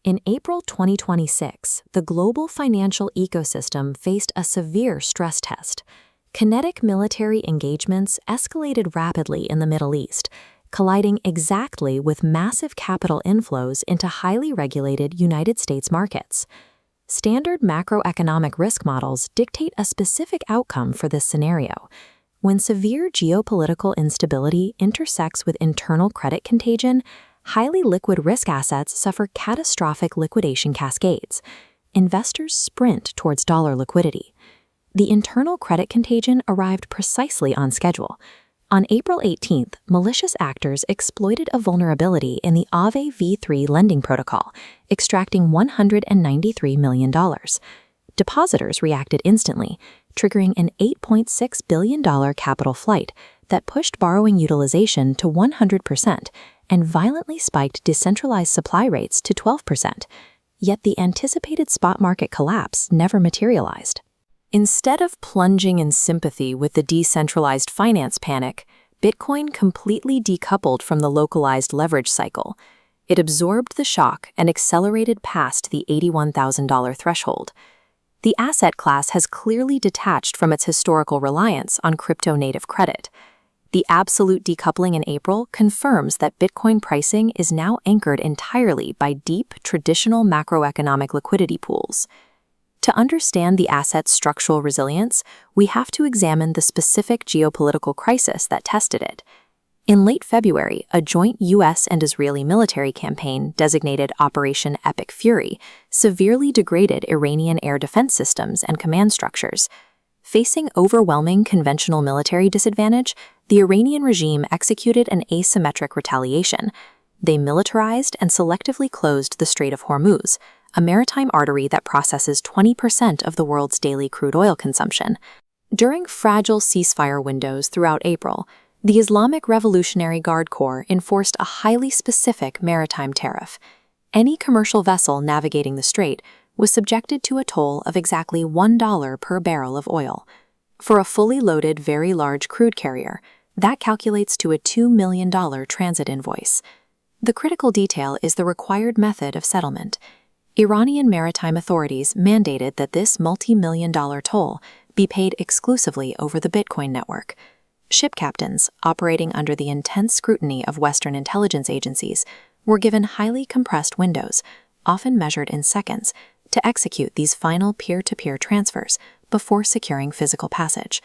In April 2026, the global financial ecosystem faced a severe stress test. Kinetic military engagements escalated rapidly in the Middle East, colliding exactly with massive capital inflows into highly regulated United States markets. Standard macroeconomic risk models dictate a specific outcome for this scenario. When severe geopolitical instability intersects with internal credit contagion, highly liquid risk assets suffer catastrophic liquidation cascades. Investors sprint towards dollar liquidity. The internal credit contagion arrived precisely on schedule. On April 18th, malicious actors exploited a vulnerability in the Aave v3 lending protocol, extracting $193 million. Depositors reacted instantly, triggering an $8.6 billion capital flight that pushed borrowing utilization to 100% and violently spiked decentralized supply rates to 12%. Yet the anticipated spot market collapse never materialized. Instead of plunging in sympathy with the decentralized finance panic, Bitcoin completely decoupled from the localized leverage cycle. It absorbed the shock and accelerated past the $81,000 threshold. The asset class has clearly detached from its historical reliance on crypto-native credit. The absolute decoupling in April confirms that Bitcoin pricing is now anchored entirely by deep, traditional macroeconomic liquidity pools. To understand the asset's structural resilience, we have to examine the specific geopolitical crisis that tested it. In late February, a joint U.S. and Israeli military campaign designated Operation Epic Fury severely degraded Iranian air defense systems and command structures. Facing overwhelming conventional military disadvantage, the Iranian regime executed an asymmetric retaliation. They militarized and selectively closed the Strait of Hormuz, a maritime artery that processes 20% of the world's daily crude oil consumption. During fragile ceasefire windows throughout April, the Islamic Revolutionary Guard Corps enforced a highly specific maritime tariff. Any commercial vessel navigating the strait was subjected to a toll of exactly $1 per barrel of oil. For a fully loaded, very large crude carrier, that calculates to a $2 million transit invoice. The critical detail is the required method of settlement. Iranian maritime authorities mandated that this multi-million-dollar toll be paid exclusively over the Bitcoin network. Ship captains, operating under the intense scrutiny of Western intelligence agencies, were given highly compressed windows, often measured in seconds, to execute these final peer-to-peer transfers before securing physical passage.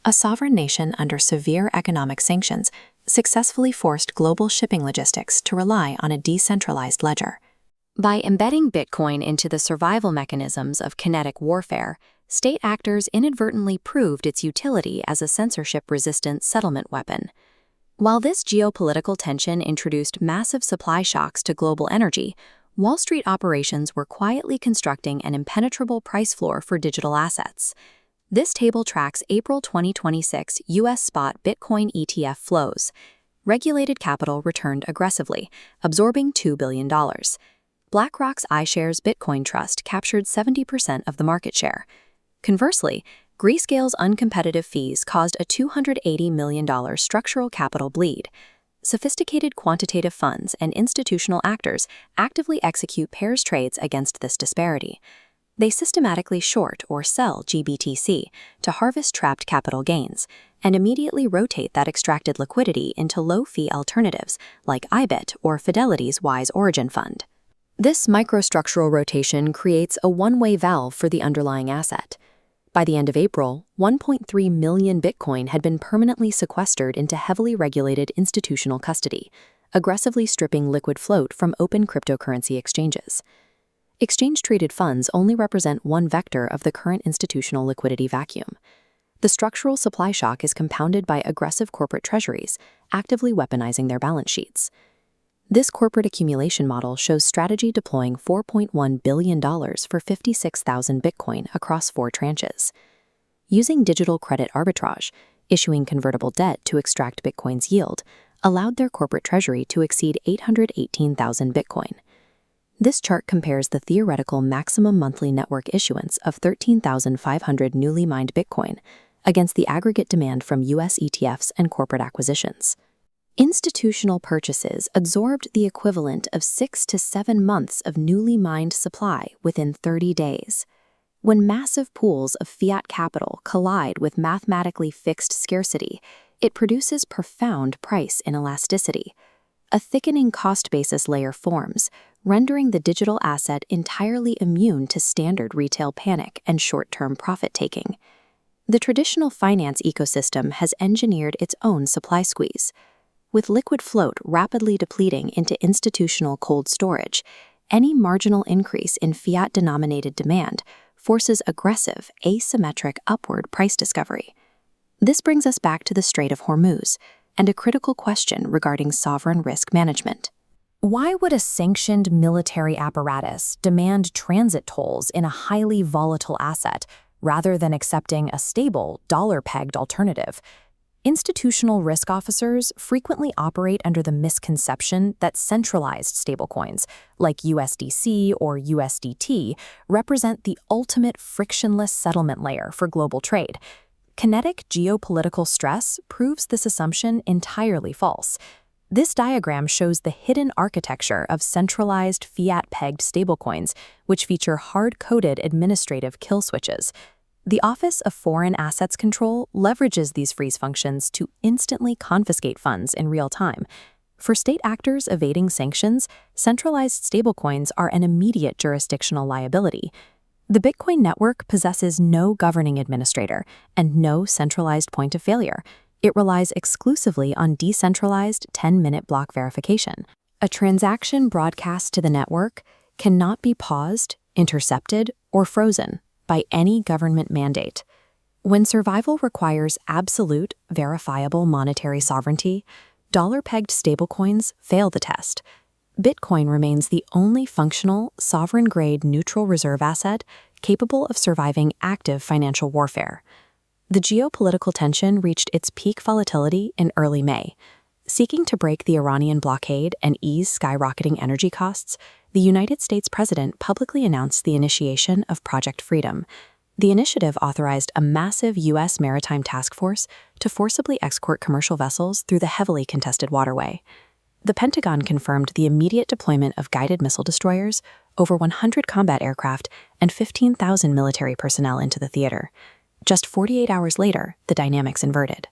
A sovereign nation under severe economic sanctions successfully forced global shipping logistics to rely on a decentralized ledger. By embedding Bitcoin into the survival mechanisms of kinetic warfare, state actors inadvertently proved its utility as a censorship-resistant settlement weapon. While this geopolitical tension introduced massive supply shocks to global energy, Wall Street operations were quietly constructing an impenetrable price floor for digital assets. This table tracks April 2026 U.S. spot Bitcoin ETF flows. Regulated capital returned aggressively, absorbing $2 billion. BlackRock's iShares Bitcoin Trust captured 70% of the market share. Conversely, Grayscale's uncompetitive fees caused a $280 million structural capital bleed. Sophisticated quantitative funds and institutional actors actively execute pairs trades against this disparity. They systematically short or sell GBTC to harvest trapped capital gains and immediately rotate that extracted liquidity into low-fee alternatives like IBIT or Fidelity's Wise Origin Fund. This microstructural rotation creates a one-way valve for the underlying asset. By the end of April, 1.3 million Bitcoin had been permanently sequestered into heavily regulated institutional custody, aggressively stripping liquid float from open cryptocurrency exchanges. Exchange-traded funds only represent one vector of the current institutional liquidity vacuum. The structural supply shock is compounded by aggressive corporate treasuries, actively weaponizing their balance sheets. This corporate accumulation model shows Strategy deploying $4.1 billion for 56,000 Bitcoin across 4 tranches. Using digital credit arbitrage, issuing convertible debt to extract Bitcoin's yield, allowed their corporate treasury to exceed 818,000 Bitcoin. This chart compares the theoretical maximum monthly network issuance of 13,500 newly mined Bitcoin against the aggregate demand from U.S. ETFs and corporate acquisitions. Institutional purchases absorbed the equivalent of 6 to 7 months of newly mined supply within 30 days. When massive pools of fiat capital collide with mathematically fixed scarcity, it produces profound price inelasticity. A thickening cost basis layer forms, rendering the digital asset entirely immune to standard retail panic and short-term profit-taking. The traditional finance ecosystem has engineered its own supply squeeze. With liquid float rapidly depleting into institutional cold storage, any marginal increase in fiat-denominated demand forces aggressive, asymmetric upward price discovery. This brings us back to the Strait of Hormuz and a critical question regarding sovereign risk management. Why would a sanctioned military apparatus demand transit tolls in a highly volatile asset rather than accepting a stable, dollar-pegged alternative? Institutional risk officers frequently operate under the misconception that centralized stablecoins, like USDC or USDT, represent the ultimate frictionless settlement layer for global trade. Kinetic geopolitical stress proves this assumption entirely false. This diagram shows the hidden architecture of centralized fiat-pegged stablecoins, which feature hard-coded administrative kill switches. The Office of Foreign Assets Control leverages these freeze functions to instantly confiscate funds in real time. For state actors evading sanctions, centralized stablecoins are an immediate jurisdictional liability. The Bitcoin network possesses no governing administrator and no centralized point of failure. It relies exclusively on decentralized 10-minute block verification. A transaction broadcast to the network cannot be paused, intercepted, or frozen by any government mandate. When survival requires absolute, verifiable monetary sovereignty, dollar-pegged stablecoins fail the test. Bitcoin remains the only functional, sovereign-grade neutral reserve asset capable of surviving active financial warfare. The geopolitical tension reached its peak volatility in early May. Seeking to break the Iranian blockade and ease skyrocketing energy costs, the United States President publicly announced the initiation of Project Freedom. The initiative authorized a massive U.S. maritime task force to forcibly escort commercial vessels through the heavily contested waterway. The Pentagon confirmed the immediate deployment of guided missile destroyers, over 100 combat aircraft, and 15,000 military personnel into the theater. Just 48 hours later, the dynamics inverted.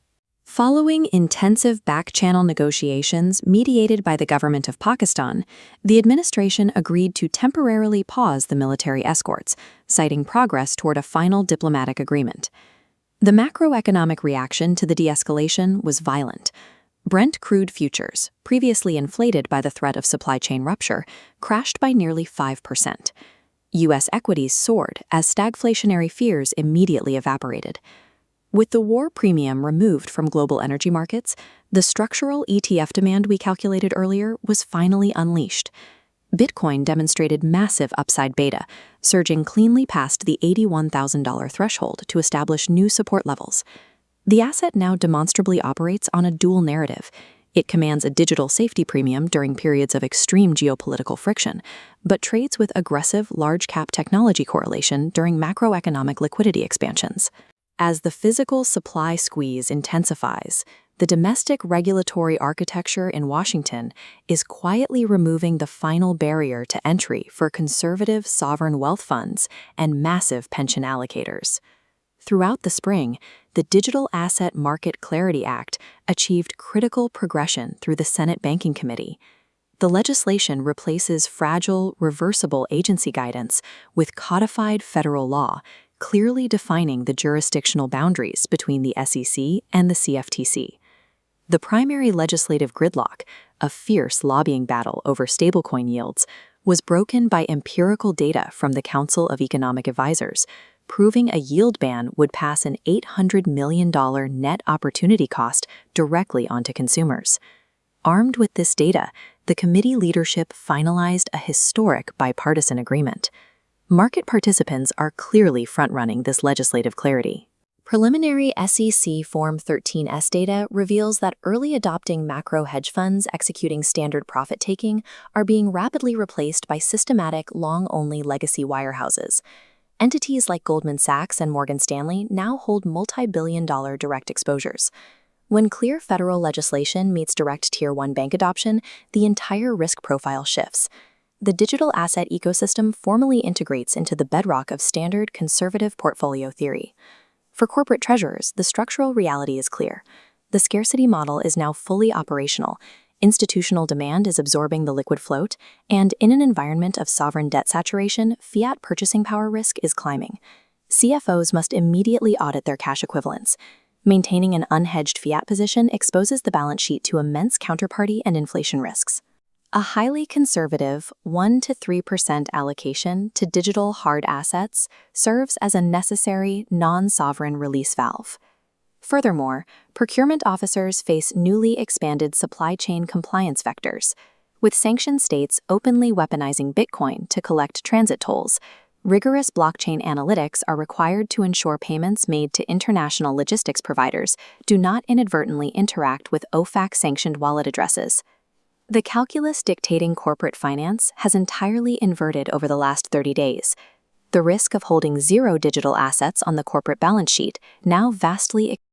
Following intensive back-channel negotiations mediated by the government of Pakistan, the administration agreed to temporarily pause the military escorts, citing progress toward a final diplomatic agreement. The macroeconomic reaction to the de-escalation was violent. Brent crude futures, previously inflated by the threat of supply chain rupture, crashed by nearly 5%. U.S. equities soared as stagflationary fears immediately evaporated. With the war premium removed from global energy markets, the structural ETF demand we calculated earlier was finally unleashed. Bitcoin demonstrated massive upside beta, surging cleanly past the $81,000 threshold to establish new support levels. The asset now demonstrably operates on a dual narrative. It commands a digital safety premium during periods of extreme geopolitical friction, but trades with aggressive large-cap technology correlation during macroeconomic liquidity expansions. As the physical supply squeeze intensifies, the domestic regulatory architecture in Washington is quietly removing the final barrier to entry for conservative sovereign wealth funds and massive pension allocators. Throughout the spring, the Digital Asset Market Clarity Act achieved critical progression through the Senate Banking Committee. The legislation replaces fragile, reversible agency guidance with codified federal law, clearly defining the jurisdictional boundaries between the SEC and the CFTC. The primary legislative gridlock, a fierce lobbying battle over stablecoin yields, was broken by empirical data from the Council of Economic Advisors, proving a yield ban would pass an $800 million net opportunity cost directly onto consumers. Armed with this data, the committee leadership finalized a historic bipartisan agreement. Market participants are clearly front-running this legislative clarity. Preliminary SEC Form 13S data reveals that early adopting macro hedge funds executing standard profit-taking are being rapidly replaced by systematic, long-only legacy wirehouses. Entities like Goldman Sachs and Morgan Stanley now hold multi-billion-dollar direct exposures. When clear federal legislation meets direct Tier 1 bank adoption, the entire risk profile shifts. The digital asset ecosystem formally integrates into the bedrock of standard conservative portfolio theory. For corporate treasurers, the structural reality is clear. The scarcity model is now fully operational. Institutional demand is absorbing the liquid float, and in an environment of sovereign debt saturation, fiat purchasing power risk is climbing. CFOs must immediately audit their cash equivalents. Maintaining an unhedged fiat position exposes the balance sheet to immense counterparty and inflation risks. A highly conservative 1 to 3% allocation to digital hard assets serves as a necessary non-sovereign release valve. Furthermore, procurement officers face newly expanded supply chain compliance vectors. With sanctioned states openly weaponizing Bitcoin to collect transit tolls, rigorous blockchain analytics are required to ensure payments made to international logistics providers do not inadvertently interact with OFAC-sanctioned wallet addresses. The calculus dictating corporate finance has entirely inverted over the last 30 days. The risk of holding zero digital assets on the corporate balance sheet now vastly